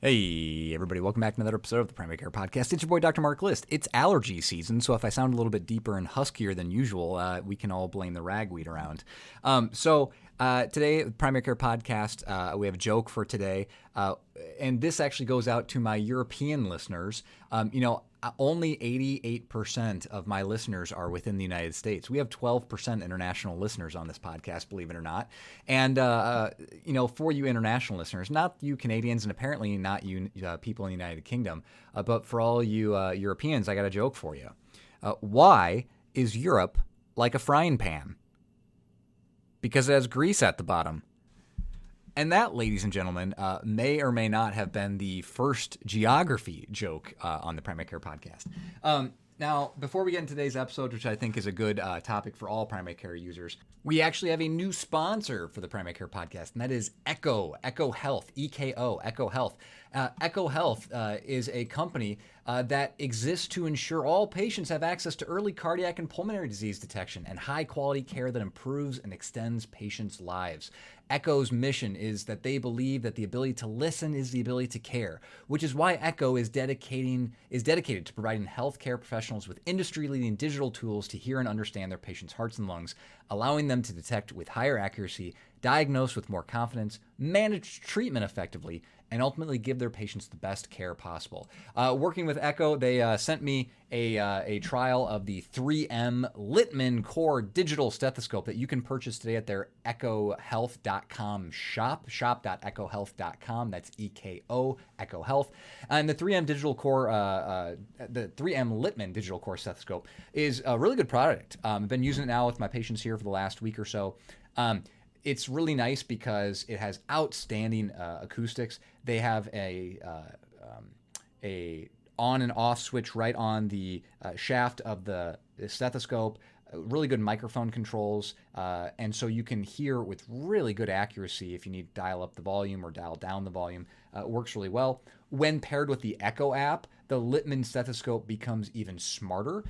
Hey, everybody, welcome back to another episode of the Primary Care Podcast. It's your boy, Dr. Mark List. It's allergy season, so if I sound a little bit deeper and huskier than usual, we can all blame the ragweed around. Today, the Primary Care Podcast, we have a joke for today, and this actually goes out to my European listeners. Only 88% of my listeners are within the United States. We have 12% international listeners on this podcast, believe it or not. And, for you international listeners, not you Canadians and apparently not you people in the United Kingdom, but for all you Europeans, I got a joke for you. Why is Europe like a frying pan? Because it has grease at the bottom. And that, ladies and gentlemen, may or may not have been the first geography joke on the Primary Care Podcast. Now, before we get into today's episode, which I think is a good topic for all primary care users, we actually have a new sponsor for the Primary Care Podcast, and that is Eko Health, EKO, Eko Health. Eko Health is a company that exists to ensure all patients have access to early cardiac and pulmonary disease detection and high-quality care that improves and extends patients' lives. Eko's mission is that they believe that the ability to listen is the ability to care, which is why Eko is dedicated to providing healthcare professionals with industry-leading digital tools to hear and understand their patients' hearts and lungs, allowing them to detect with higher accuracy, diagnose with more confidence, manage treatment effectively, and ultimately give their patients the best care possible. Working with Eko, they sent me a trial of the 3M Littmann Core digital stethoscope that you can purchase today at their ekohealth.com shop.ekohealth.com. That's EKO, Eko Health. And the 3M digital core, the 3M Littmann digital core stethoscope is a really good product. I've been using it now with my patients here for the last week or so. It's really nice because it has outstanding acoustics. They have a on and off switch right on the shaft of the stethoscope, really good microphone controls, and so you can hear with really good accuracy if you need to dial up the volume or dial down the volume. It works really well. When paired with the Eko app, the Littmann stethoscope becomes even smarter,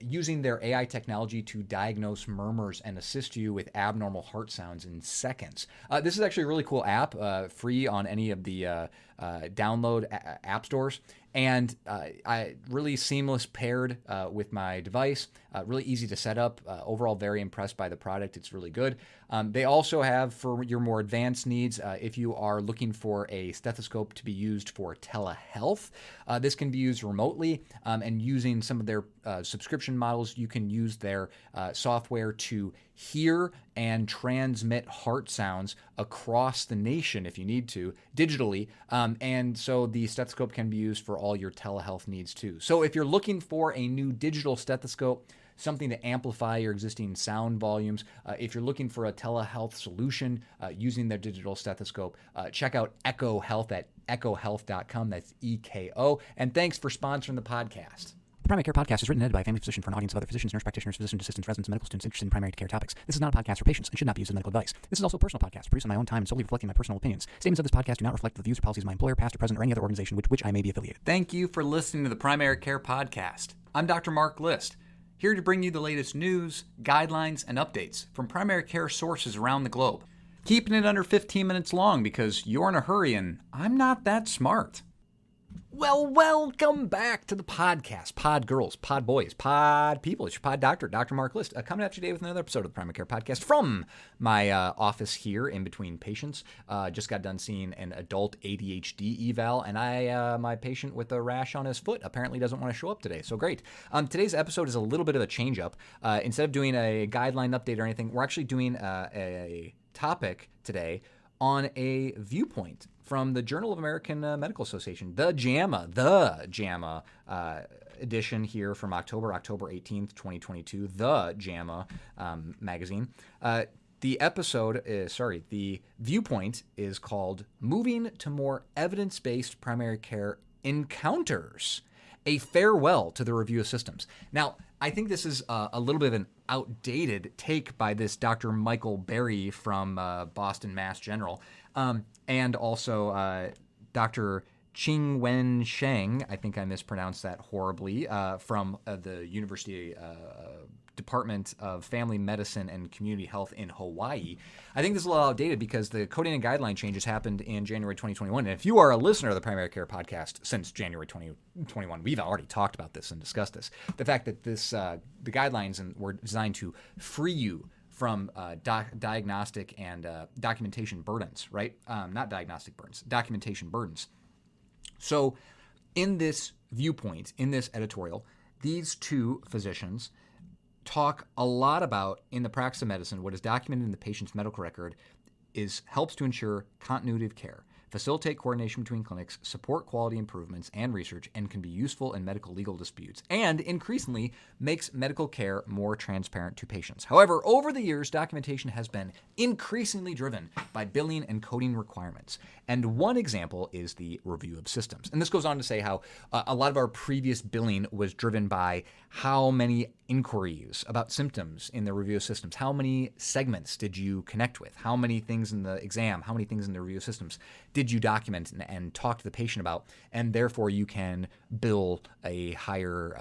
using their AI technology to diagnose murmurs and assist you with abnormal heart sounds in seconds. This is actually a really cool app, free on any of the download app stores, and really seamless paired with my device, really easy to set up. Overall, very impressed by the product. It's really good. They also have, for your more advanced needs, if you are looking for a stethoscope to be used for telehealth, this can be used remotely, and using some of their subscription models, you can use their software to hear and transmit heart sounds across the nation if you need to, digitally. And so the stethoscope can be used for all your telehealth needs too. So if you're looking for a new digital stethoscope, something to amplify your existing sound volumes, if you're looking for a telehealth solution using their digital stethoscope, check out Eko Health at ekohealth.com. That's EKO. And thanks for sponsoring the podcast. The Primary Care Podcast is written and edited by a family physician for an audience of other physicians, nurse practitioners, physician assistants, residents, and medical students interested in primary care topics. This is not a podcast for patients and should not be used as medical advice. This is also a personal podcast produced on my own time and solely reflecting my personal opinions. Statements of this podcast do not reflect the views or policies of my employer, past or present, or any other organization with which I may be affiliated. Thank you for listening to the Primary Care Podcast. I'm Dr. Mark List, here to bring you the latest news, guidelines, and updates from primary care sources around the globe. Keeping it under 15 minutes long because you're in a hurry and I'm not that smart. Well, welcome back to the podcast. Pod girls, pod boys, pod people. It's your pod doctor, Dr. Mark List, coming at you today with another episode of the Primary Care Podcast from my office here in between patients. Just got done seeing an adult ADHD eval, and my patient with a rash on his foot apparently doesn't want to show up today, so great. Today's episode is a little bit of a change up. Instead of doing a guideline update or anything, we're actually doing a topic today on a viewpoint from the Journal of American Medical Association, the JAMA edition here from October 18th, 2022, the JAMA magazine. The viewpoint is called Moving to More Evidence-Based Primary Care Encounters, a Farewell to the Review of Systems. Now, I think this is a little bit of an outdated take by this Dr. Michael Berry from Boston Mass General, and also Dr. Qingwen Sheng, I think I mispronounced that horribly, from the University Department of Family Medicine and Community Health in Hawaii. I think this is a little outdated because the coding and guideline changes happened in January 2021. And if you are a listener of the Primary Care Podcast since January 2021, we've already talked about this and discussed this. The fact that this the guidelines were designed to free you from diagnostic and documentation burdens, right? Not diagnostic burdens, documentation burdens. So in this viewpoint, in this editorial, these two physicians talk a lot about, in the practice of medicine, what is documented in the patient's medical record helps to ensure continuity of care, facilitate coordination between clinics, support quality improvements and research, and can be useful in medical legal disputes, and increasingly makes medical care more transparent to patients. However, over the years, documentation has been increasingly driven by billing and coding requirements. And one example is the review of systems. And this goes on to say how a lot of our previous billing was driven by how many inquiries about symptoms in the review of systems. How many segments did you connect with? How many things in the exam? How many things in the review of systems did you document and talk to the patient about? And therefore, you can bill a higher,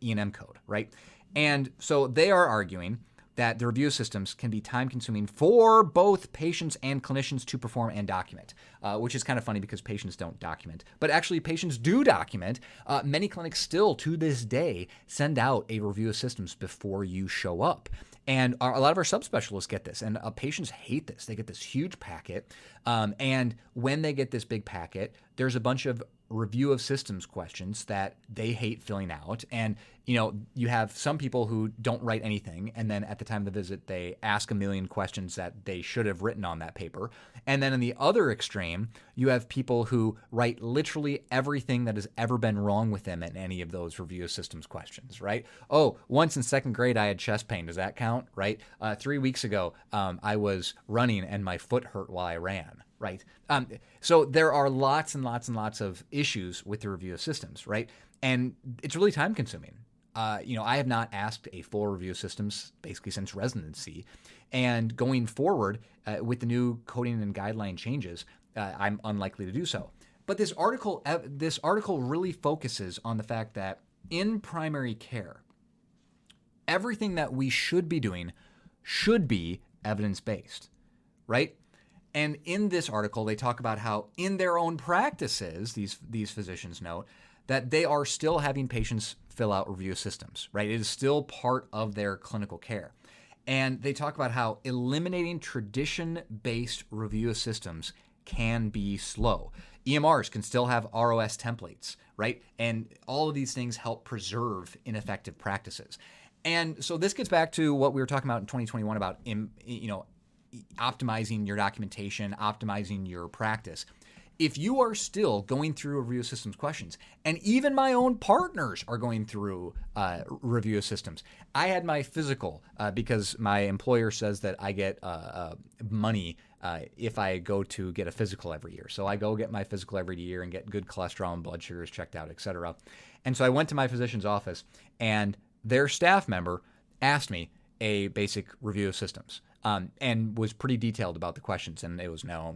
E&M code, right? And so they are arguing that the review of systems can be time-consuming for both patients and clinicians to perform and document, which is kind of funny because patients don't document. But actually, patients do document. Many clinics still, to this day, send out a review of systems before you show up. And a lot of our subspecialists get this, and patients hate this. They get this huge packet, and when they get this big packet, there's a bunch of review of systems questions that they hate filling out. And, you have some people who don't write anything, and then at the time of the visit, they ask a million questions that they should have written on that paper. And then in the other extreme, you have people who write literally everything that has ever been wrong with them in any of those review of systems questions, right? Oh, once in second grade, I had chest pain. Does that count, right? 3 weeks ago, I was running and my foot hurt while I ran. Right. So there are lots and lots and lots of issues with the review of systems, right? And it's really time consuming. I have not asked a full review of systems basically since residency. And going forward with the new coding and guideline changes, I'm unlikely to do so. But this article really focuses on the fact that in primary care, everything that we should be doing should be evidence-based, right? And in this article, they talk about how in their own practices, these physicians note that they are still having patients fill out review systems, right? It is still part of their clinical care. And they talk about how eliminating tradition-based review systems can be slow. EMRs can still have ROS templates, right? And all of these things help preserve ineffective practices. And so this gets back to what we were talking about in 2021 about, optimizing your documentation, optimizing your practice. If you are still going through review systems questions, and even my own partners are going through review systems. I had my physical because my employer says that I get money if I go to get a physical every year. So I go get my physical every year and get good cholesterol and blood sugars checked out, et cetera. And so I went to my physician's office, and their staff member asked me a basic review of systems. And was pretty detailed about the questions, and it was no,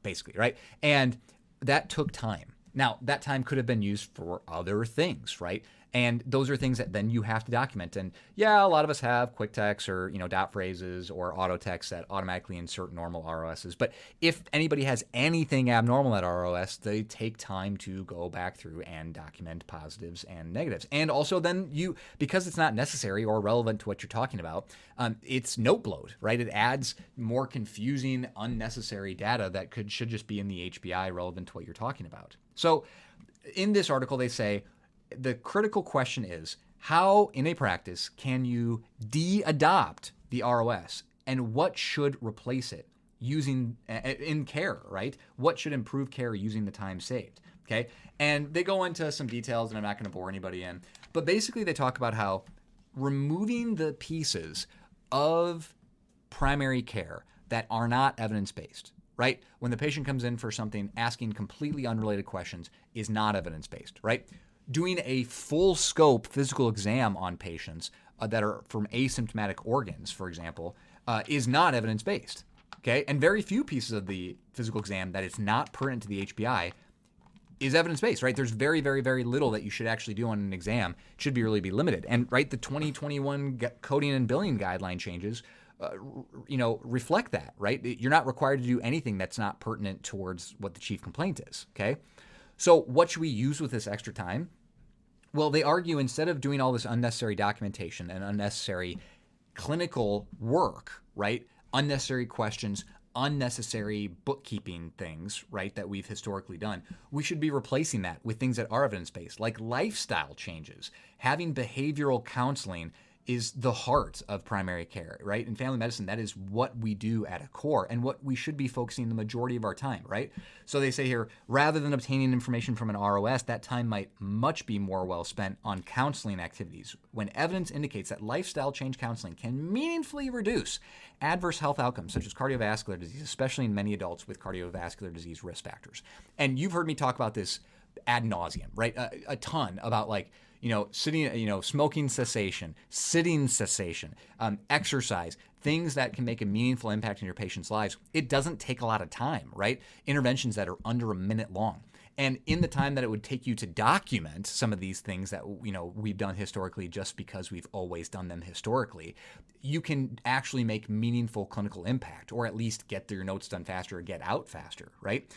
basically, right? And that took time. Now, that time could have been used for other things, right? And those are things that then you have to document. And yeah, a lot of us have quick text or, dot phrases or auto text that automatically insert normal ROSs. But if anybody has anything abnormal at ROS, they take time to go back through and document positives and negatives. And also then because it's not necessary or relevant to what you're talking about, it's note bloat, right? It adds more confusing, unnecessary data that should just be in the HBI relevant to what you're talking about. So in this article, they say, the critical question is, how in a practice can you de-adopt the ROS, and what should replace it using in care, right? What should improve care using the time saved, okay? And they go into some details, and I'm not going to bore anybody in, but basically they talk about how removing the pieces of primary care that are not evidence-based, right? When the patient comes in for something, asking completely unrelated questions is not evidence-based, right? Doing a full scope physical exam on patients that are from asymptomatic organs, for example, is not evidence-based. okay? And very few pieces of the physical exam that it's not pertinent to the HPI is evidence-based, right? There's very, very, very little that you should actually do on an exam. It should really be limited. And right, the 2021 coding and billing guideline changes, reflect that, right? You're not required to do anything that's not pertinent towards what the chief complaint is, okay? So what should we use with this extra time? Well, they argue instead of doing all this unnecessary documentation and unnecessary clinical work, right? Unnecessary questions, unnecessary bookkeeping things, right, that we've historically done, we should be replacing that with things that are evidence-based, like lifestyle changes. Having behavioral counseling is the heart of primary care, right? In family medicine, that is what we do at a core and what we should be focusing the majority of our time, right? So they say here, rather than obtaining information from an ROS, that time might much be more well spent on counseling activities when evidence indicates that lifestyle change counseling can meaningfully reduce adverse health outcomes such as cardiovascular disease, especially in many adults with cardiovascular disease risk factors. And you've heard me talk about this ad nauseum, right? A ton about sitting, smoking cessation, sitting cessation, exercise, things that can make a meaningful impact in your patients' lives. It doesn't take a lot of time, right? Interventions that are under a minute long. And in the time that it would take you to document some of these things that, we've done historically just because we've always done them historically, you can actually make meaningful clinical impact, or at least get your notes done faster or get out faster, right?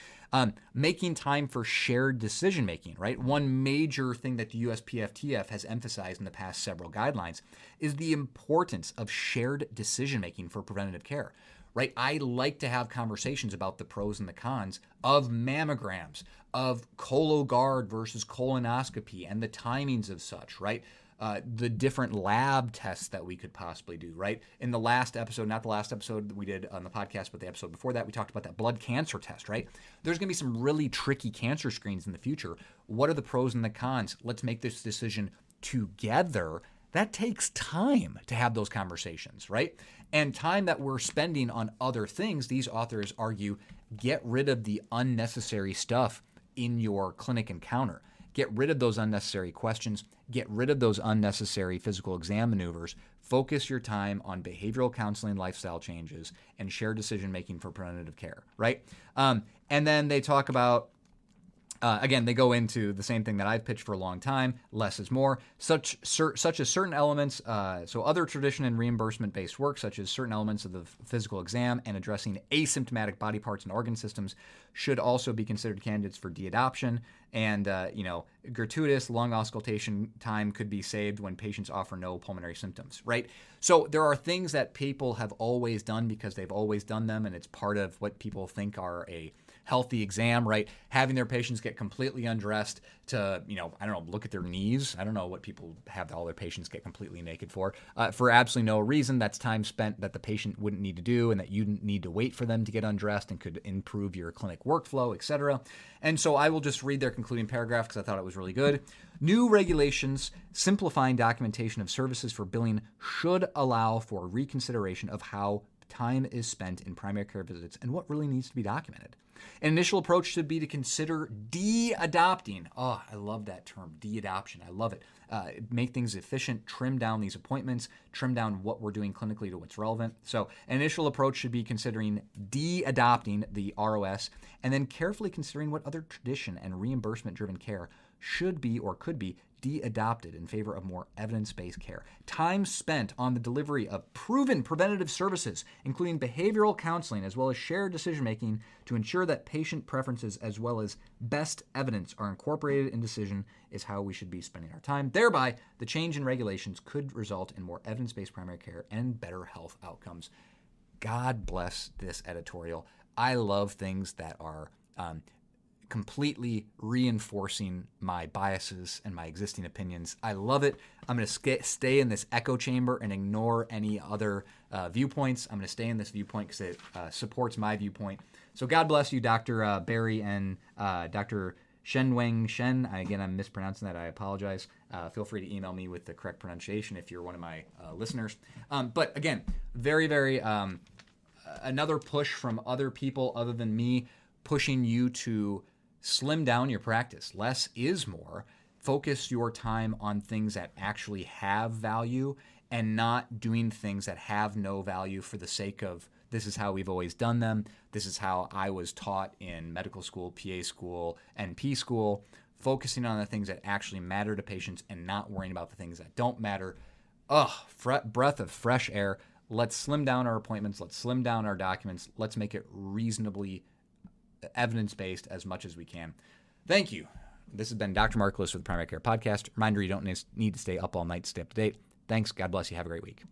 Making time for shared decision-making, right? One major thing that the USPSTF has emphasized in the past several guidelines is the importance of shared decision-making for preventative care, right? I like to have conversations about the pros and the cons of mammograms, of Cologuard versus colonoscopy, and the timings of such, right? The different lab tests that we could possibly do, right? In the last episode, not the last episode that we did on the podcast, but the episode before that, we talked about that blood cancer test, right? There's going to be some really tricky cancer screens in the future. What are the pros and the cons? Let's make this decision together. That takes time to have those conversations, right? And time that we're spending on other things, these authors argue, get rid of the unnecessary stuff in your clinic encounter. Get rid of those unnecessary questions. Get rid of those unnecessary physical exam maneuvers. Focus your time on behavioral counseling, lifestyle changes, and shared decision-making for preventative care, right? And then they talk about, again, they go into the same thing that I've pitched for a long time, less is more, such as certain elements, so other tradition and reimbursement-based work, such as certain elements of the physical exam and addressing asymptomatic body parts and organ systems should also be considered candidates for de-adoption. And, gratuitous lung auscultation time could be saved when patients offer no pulmonary symptoms, right? So there are things that people have always done because they've always done them, and it's part of what people think are a healthy exam, right? Having their patients get completely undressed to, look at their knees. I don't know what people have all their patients get completely naked for absolutely no reason. That's time spent that the patient wouldn't need to do, and that you didn't need to wait for them to get undressed and could improve your clinic workflow, etc. And so I will just read their concluding paragraph because I thought it was really good. New regulations simplifying documentation of services for billing should allow for reconsideration of how time is spent in primary care visits and what really needs to be documented. An initial approach should be to consider de-adopting. Oh, I love that term, de-adoption. I love it. Make things efficient, trim down these appointments, trim down what we're doing clinically to what's relevant. So an initial approach should be considering de-adopting the ROS and then carefully considering what other tradition and reimbursement-driven care should be or could be de-adopted in favor of more evidence-based care. Time spent on the delivery of proven preventative services, including behavioral counseling as well as shared decision-making to ensure that patient preferences as well as best evidence are incorporated in decision is how we should be spending our time. Thereby, the change in regulations could result in more evidence-based primary care and better health outcomes. God bless this editorial. I love things that are completely reinforcing my biases and my existing opinions. I love it. I'm going to stay in this echo chamber and ignore any other viewpoints. I'm going to stay in this viewpoint because it supports my viewpoint. So God bless you, Dr. Barry and Dr. Shenwang Shen. Again, I'm mispronouncing that. I apologize. Feel free to email me with the correct pronunciation if you're one of my listeners. But again, very, very another push from other people other than me, pushing you to slim down your practice. Less is more. Focus your time on things that actually have value and not doing things that have no value for the sake of This is how we've always done them. This is how I was taught in medical school, PA school, NP school, focusing on the things that actually matter to patients and not worrying about the things that don't matter. Breath of fresh air. Let's slim down our appointments. Let's slim down our documents. Let's make it reasonably evidence-based as much as we can. Thank you. This has been Dr. Mark List with the Primary Care Podcast. Reminder, you don't need to stay up all night to stay up to date. Thanks. God bless you. Have a great week.